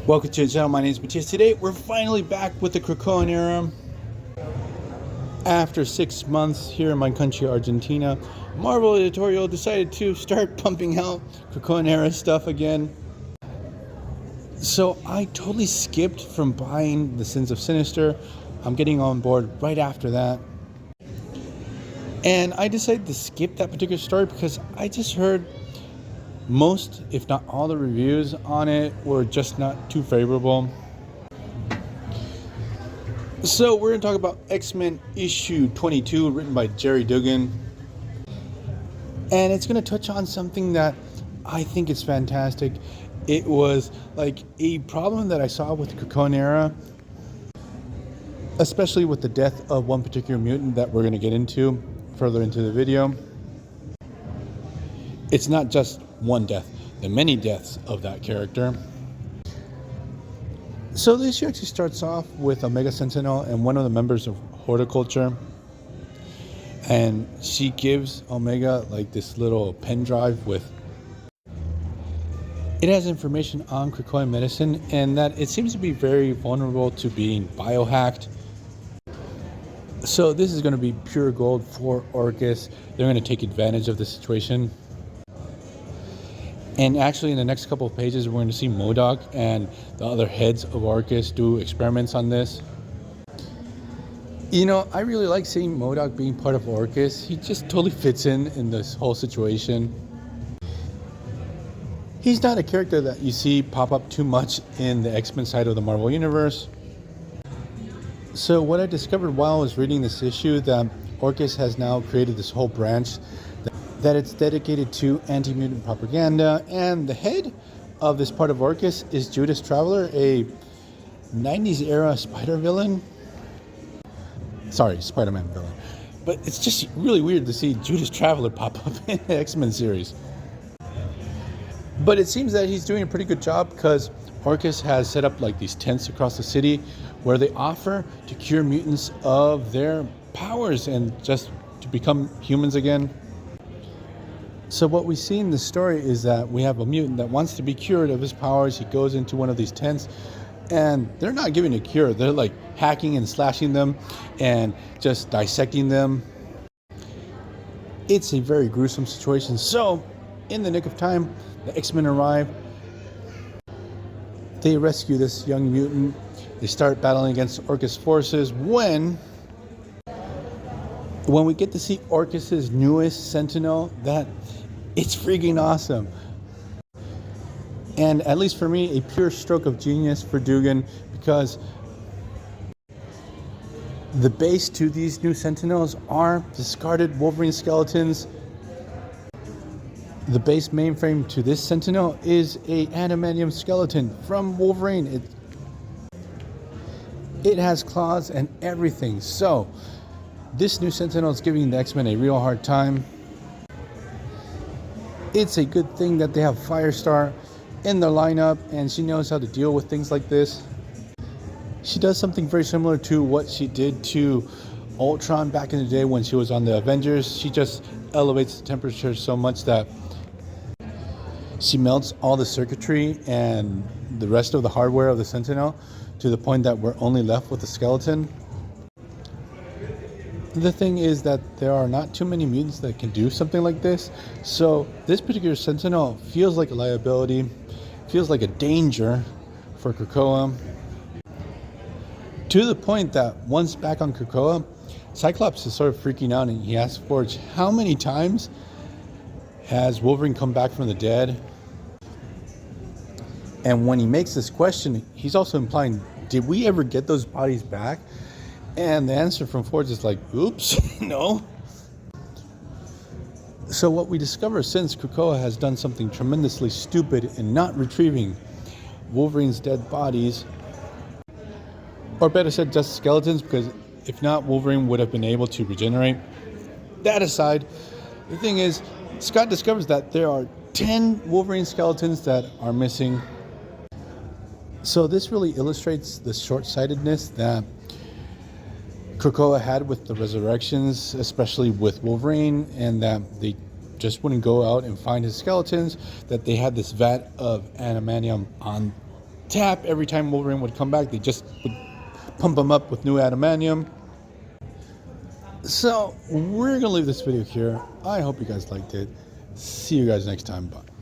Welcome to the channel. My name is Matthias. Today we're finally back with the Krakoa era. After 6 months here in my country, Argentina, Marvel Editorial decided to start pumping out Krakoa era stuff again. So I totally skipped from buying The Sins of Sinister. I'm getting on board right after that. And I decided to skip that particular story because I just heard most, if not all, the reviews on it were just not too favorable. So we're going to talk about X-Men issue 22, written by Jerry Duggan. And it's going to touch on something that I think is fantastic. It was like a problem that I saw with the Krakoa era, especially with the death of one particular mutant that we're going to get into further into the video. It's not just one death, the many deaths of that character. So this issue actually starts off with Omega Sentinel and one of the members of Horticulture, and she gives Omega like this little pen drive with it has information on Krakoa medicine and that it seems to be very vulnerable to being biohacked. So this is going to be pure gold for Orchis. They're going to take advantage of the situation. And actually, in the next couple of pages, we're going to see MODOK and the other heads of Orchis do experiments on this. You know, I really like seeing MODOK being part of Orchis. He just totally fits in this whole situation. He's not a character that you see pop up too much in the X-Men side of the Marvel Universe. So what I discovered while I was reading this issue, that Orchis has now created this whole branch that it's dedicated to anti-mutant propaganda, and the head of this part of Orchis is Judas Traveler, a 90s era Spider-Man villain. But it's just really weird to see Judas Traveler pop up in the X-Men series. But it seems that he's doing a pretty good job because Orchis has set up like these tents across the city where they offer to cure mutants of their powers and just to become humans again. So what we see in the story is that we have a mutant that wants to be cured of his powers. He goes into one of these tents and they're not giving a cure. They're like hacking and slashing them and just dissecting them. It's a very gruesome situation. So in the nick of time, the X-Men arrive. They rescue this young mutant. They start battling against Orchis forces when we get to see Orchis's newest Sentinel, that it's freaking awesome. And at least for me, a pure stroke of genius for Duggan, because the base to these new Sentinels are discarded Wolverine skeletons. The base mainframe to this Sentinel is a adamantium skeleton from Wolverine. It has claws and everything. So this new Sentinel is giving the X-Men a real hard time. It's a good thing that they have Firestar in their lineup and she knows how to deal with things like this. She does something very similar to what she did to Ultron back in the day when she was on the Avengers. She just elevates the temperature so much that she melts all the circuitry and the rest of the hardware of the Sentinel to the point that we're only left with the skeleton. The thing is that there are not too many mutants that can do something like this, so this particular Sentinel feels like a liability, feels like a danger for Krakoa, to the point that once back on Krakoa, Cyclops is sort of freaking out and he asks Forge, how many times has Wolverine come back from the dead? And when he makes this question, he's also implying, did we ever get those bodies back? And the answer from Forge is like, oops, no. So what we discover since Krakoa has done something tremendously stupid in not retrieving Wolverine's dead bodies, or better said, just skeletons, because if not, Wolverine would have been able to regenerate. That aside, the thing is, Scott discovers that there are 10 Wolverine skeletons that are missing. So this really illustrates the short-sightedness that Krakoa had with the resurrections, especially with Wolverine, and that they just wouldn't go out and find his skeletons, that they had this vat of adamantium on tap every time Wolverine would come back. They just would pump him up with new adamantium. So we're going to leave this video here. I hope you guys liked it. See you guys next time. Bye.